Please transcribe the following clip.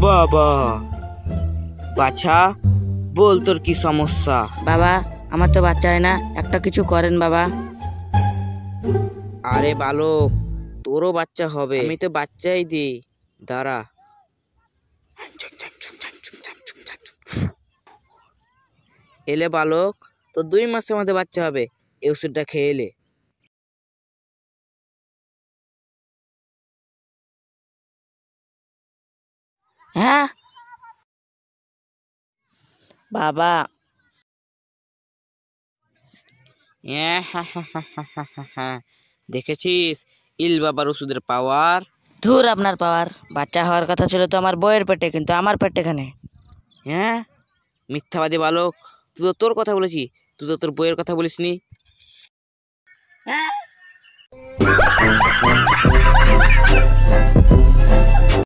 বাবা, বাছা বল তোর কি সমস্যা? বাবা আমার তো বাচ্চা হয় না, একটা কিছু করেন বাবা। আরে বালক, তোরও বাচ্চা হবে, আমি তো বাচ্চাই দিই, দাঁড়া। এলে বালক, তো 2 মাসের মধ্যে বাচ্চা হবে, এই ওষুধটা খেয়ে এলে। হ্যাঁ বাবা, দেখেছিস ইল বাবার ওষুধের পাওয়ার? ধুর আপনার পাওয়ার, বাচ্চা হওয়ার কথা ছিল তো আমার বউয়ের পেটে, কিন্তু আমার পেটে এখানে। হ্যাঁ, মিথ্যাবাদী বালক, তুই তো তোর কথা বলেছি, তুই তো তোর বইয়ের কথা বলিসনি।